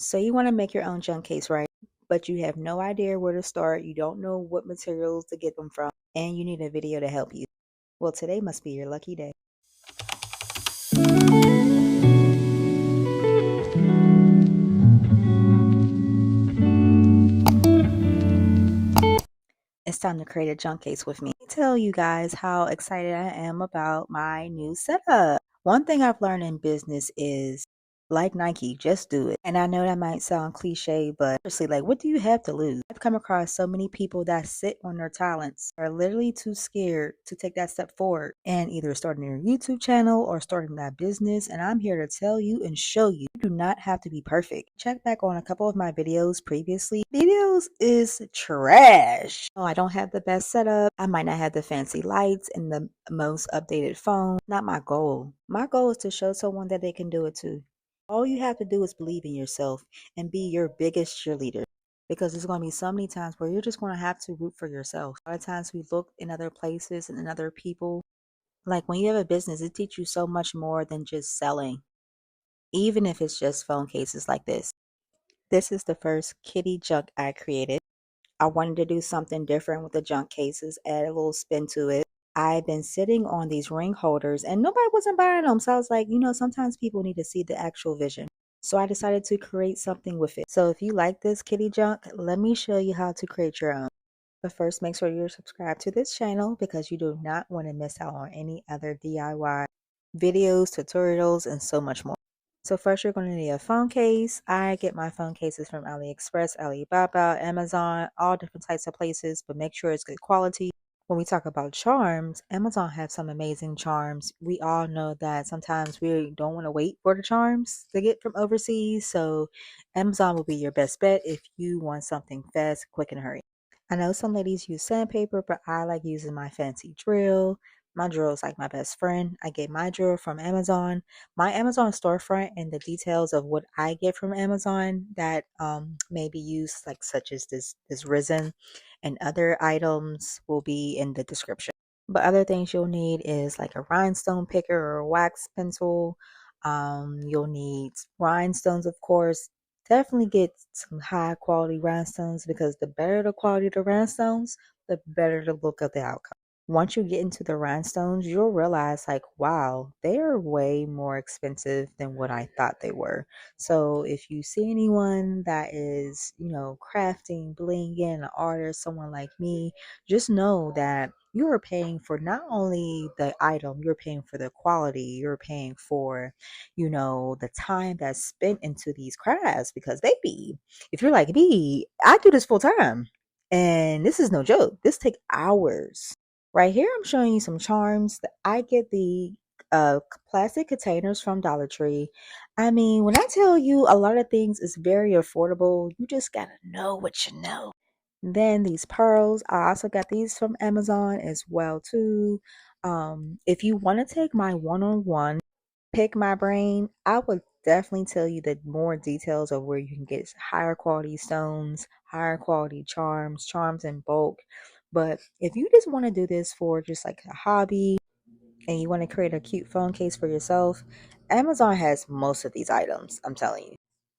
So you want to make your own junk case, right? But you have no idea where to start. You don't know what materials to get them from, and you need a video to help you. Well, today must be your lucky day. It's time to create a junk case with me. Let me tell you guys how excited I am about my new setup. One thing I've learned in business is, like Nike, just do it. And I know that might sound cliche, but seriously, like, what do you have to lose? I've come across so many people that sit on their talents, are literally too scared to take that step forward and either starting their YouTube channel or starting that business. And I'm here to tell you and show you, you do not have to be perfect. Check back on a couple of my videos previously. Videos is trash. Oh, I don't have the best setup. I might not have the fancy lights and the most updated phone. Not my goal. My goal is to show someone that they can do it too. All you have to do is believe in yourself and be your biggest cheerleader. Because there's going to be so many times where you're just going to have to root for yourself. A lot of times we look in other places and in other people. Like when you have a business, it teaches you so much more than just selling. Even if it's just phone cases like this. This is the first kitty junk I created. I wanted to do something different with the junk cases, add a little spin to it. I've been sitting on these ring holders and nobody wasn't buying them. So I was like, sometimes people need to see the actual vision. So I decided to create something with it. So if you like this kitty junk, let me show you how to create your own. But first, make sure you're subscribed to this channel because you do not want to miss out on any other DIY videos, tutorials, and so much more. So first you're going to need a phone case. I get my phone cases from AliExpress, Alibaba, Amazon, all different types of places, but make sure it's good quality. When we talk about charms, Amazon have some amazing charms. We all know that sometimes we don't want to wait for the charms to get from overseas. So Amazon will be your best bet if you want something fast, quick, and hurry. I know some ladies use sandpaper, but I like using my fancy drill. My drill is like my best friend. I get my drill from Amazon. My Amazon storefront and the details of what I get from Amazon that may be used, like such as this resin and other items, will be in the description. But other things you'll need is like a rhinestone picker or a wax pencil. You'll need rhinestones, of course. Definitely get some high quality rhinestones because the better the quality of the rhinestones, the better the look of the outcome. Once you get into the rhinestones, you'll realize like, wow, they are way more expensive than what I thought they were. So if you see anyone that is, crafting, blinging, an artist, someone like me, just know that you are paying for not only the item, you're paying for the quality, you're paying for, the time that's spent into these crafts because if you're like me, I do this full time. And this is no joke. This take hours. Right here, I'm showing you some charms. I get the plastic containers from Dollar Tree. I mean, when I tell you a lot of things is very affordable, you just gotta know what you know. Then these pearls, I also got these from Amazon as well too. If you want to take my one-on-one, pick my brain, I would definitely tell you the more details of where you can get higher quality stones, higher quality charms in bulk. But if you just want to do this for just like a hobby and you want to create a cute phone case for yourself, Amazon has most of these items, I'm telling you.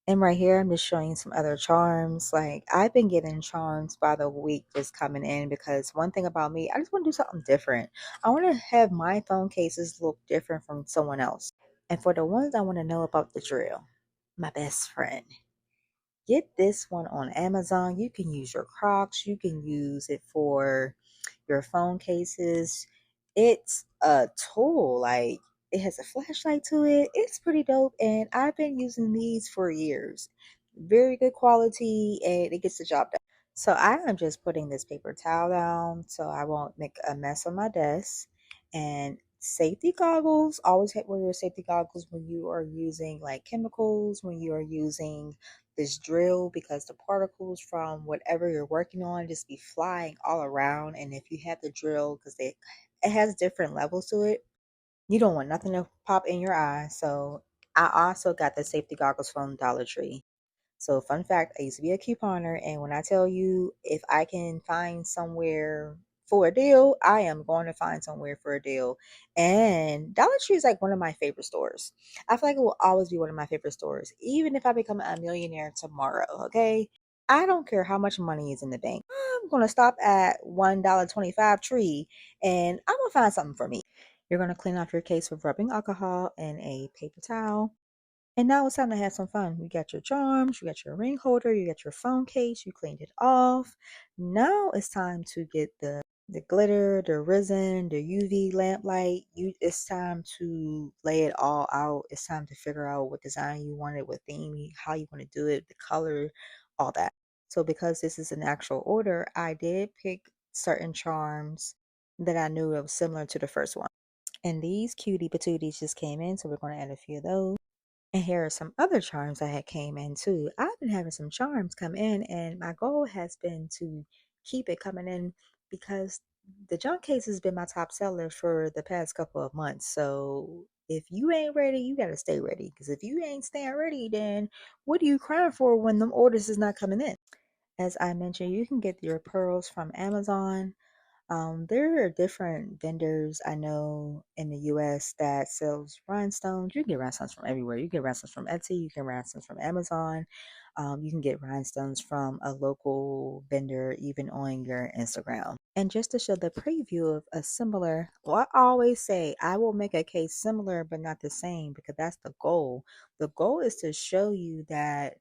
And right here, I'm just showing you some other charms. Like, I've been getting charms by the week just coming in because one thing about me, I just want to do something different. I want to have my phone cases look different from someone else. And for the ones I want to know about the drill, my best friend, get this one on Amazon. You can use your Crocs, you can use it for your phone cases. It's a tool, like it has a flashlight to it. It's pretty dope, and I've been using these for years. Very good quality, and it gets the job done. So I am just putting this paper towel down so I won't make a mess on my desk. And safety goggles, always wear your safety goggles when you are using like chemicals, when you are using this drill, because the particles from whatever you're working on just be flying all around. And if you have the drill, because it has different levels to it, you don't want nothing to pop in your eye. So I also got the safety goggles from Dollar Tree. So fun fact, I used to be a couponer, and when I tell you, if I can find somewhere for a deal, I am going to find somewhere for a deal. And Dollar Tree is like one of my favorite stores. I feel like it will always be one of my favorite stores, even if I become a millionaire tomorrow. Okay. I don't care how much money is in the bank. I'm going to stop at $1.25 Tree and I'm going to find something for me. You're going to clean off your case with rubbing alcohol and a paper towel. And now it's time to have some fun. You got your charms, you got your ring holder, you got your phone case, you cleaned it off. Now it's time to get the glitter, the resin, the UV lamp light. It's time to lay it all out. It's time to figure out what design you want it, what theme, how you want to do it, the color, all that. So because this is an actual order, I did pick certain charms that I knew it was similar to the first one. And these cutie patooties just came in, so we're going to add a few of those. And here are some other charms that had came in too. I've been having some charms come in, and my goal has been to keep it coming in because the junk case has been my top seller for the past couple of months. So if you ain't ready, you gotta stay ready. Because if you ain't staying ready, then what are you crying for when them orders is not coming in? As I mentioned, you can get your pearls from Amazon. There are different vendors I know in the US that sells rhinestones. You can get rhinestones from everywhere. You can get rhinestones from Etsy, you can get rhinestones from Amazon. You can get rhinestones from a local vendor, even on your Instagram. And just to show the preview of a similar, well, I always say I will make a case similar but not the same because that's the goal. The goal is to show you that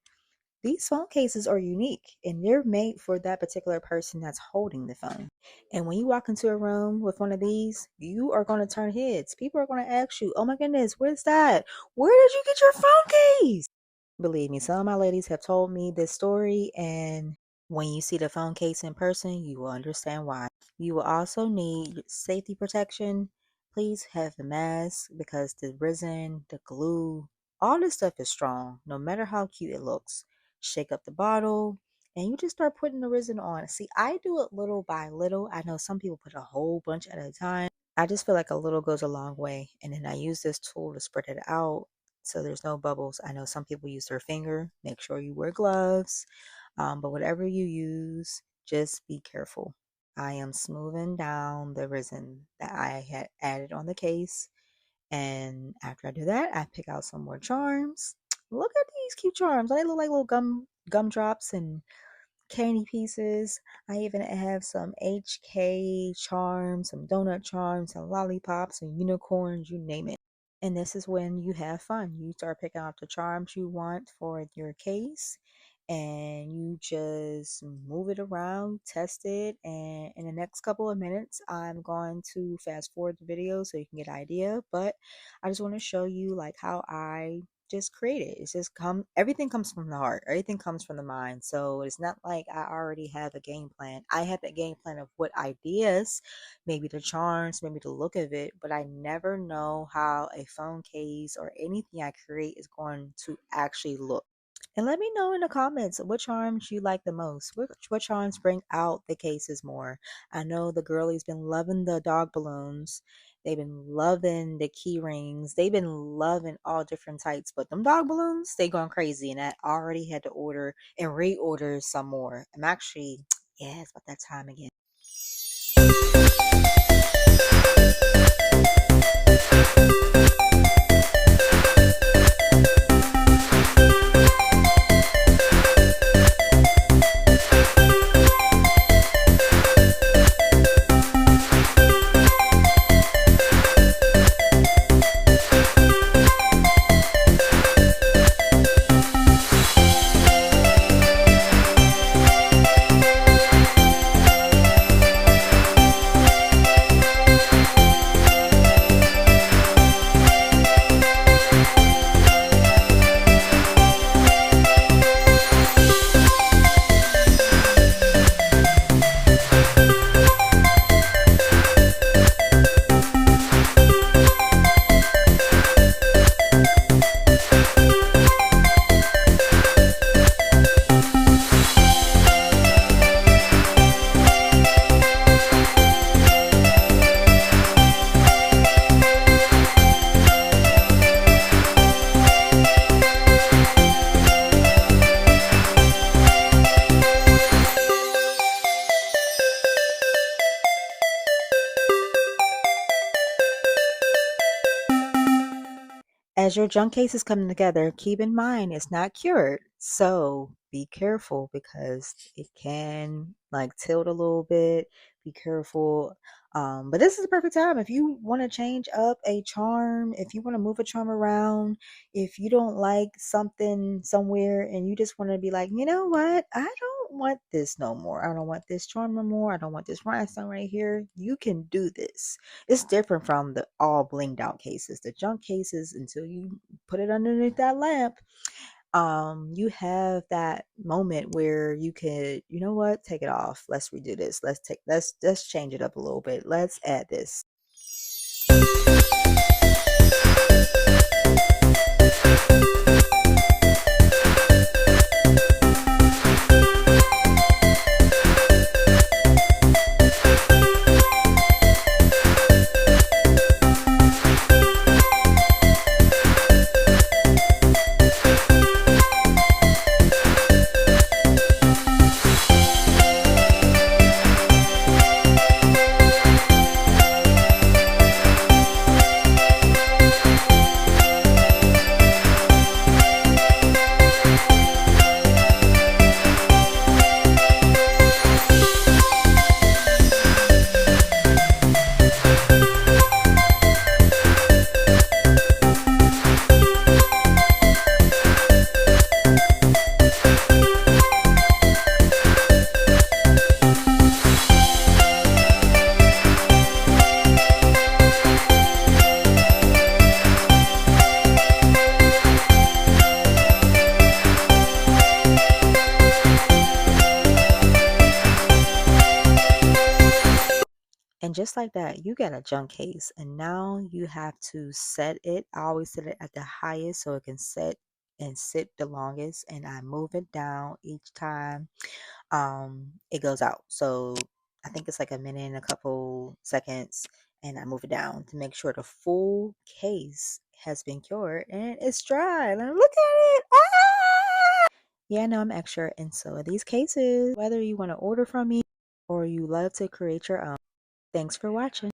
these phone cases are unique and they're made for that particular person that's holding the phone. And when you walk into a room with one of these, you are going to turn heads. People are going to ask you, oh my goodness, where's that? Where did you get your phone case? Believe me, some of my ladies have told me this story, and when you see the phone case in person, you will understand why. You will also need safety protection. Please have a mask because the resin, the glue, all this stuff is strong, no matter how cute it looks. Shake up the bottle, and you just start putting the resin on. See, I do it little by little. I know some people put a whole bunch at a time. I just feel like a little goes a long way. And then I use this tool to spread it out so there's no bubbles. I know some people use their finger. Make sure you wear gloves. But whatever you use, just be careful. I am smoothing down the resin that I had added on the case. And after I do that, I pick out some more charms. Look at these cute charms. They look like little gumdrops and candy pieces. I even have some HK charms, some donut charms, some lollipops, and unicorns, you name it. And this is when you have fun. You start picking out the charms you want for your case and you just move it around, test it, and in the next couple of minutes, I'm going to fast forward the video so you can get an idea. But I just want to show you like how I just create it. It's just everything comes from the heart, everything comes from the mind. So it's not like I already have a game plan. I have a game plan of what ideas, maybe the charms, maybe the look of it, but I never know how a phone case or anything I create is going to actually look. And let me know in the comments what charms you like the most. What charms bring out the cases more? I know the girlies been loving the dog balloons. They've been loving the key rings. They've been loving all different types. But them dog balloons, they gone crazy. And I already had to order and reorder some more. I'm actually, yeah, it's about that time again. your junk case is coming together, keep in mind it's not cured. So be careful because it can like tilt a little bit. Be careful. But this is the perfect time if you want to change up a charm, if you want to move a charm around, if you don't like something somewhere and you just want to be like, you know what? I don't want this no more. I don't want this charm no more. I don't want this rhinestone right here. You can do this. It's different from the all blinged out cases. The junk cases, until you put it underneath that lamp, you have that moment where you could, you know what, take it off. Let's redo this. Let's change it up a little bit. Let's add this. And just like that, you got a junk case. And now you have to set it. I always set it at the highest so it can set and sit the longest. And I move it down each time it goes out. So I think it's like a minute and a couple seconds. And I move it down to make sure the full case has been cured and it's dry. And look at it. Ah! Yeah, I know I'm extra. And so are these cases. Whether you want to order from me or you love to create your own. Thanks for watching.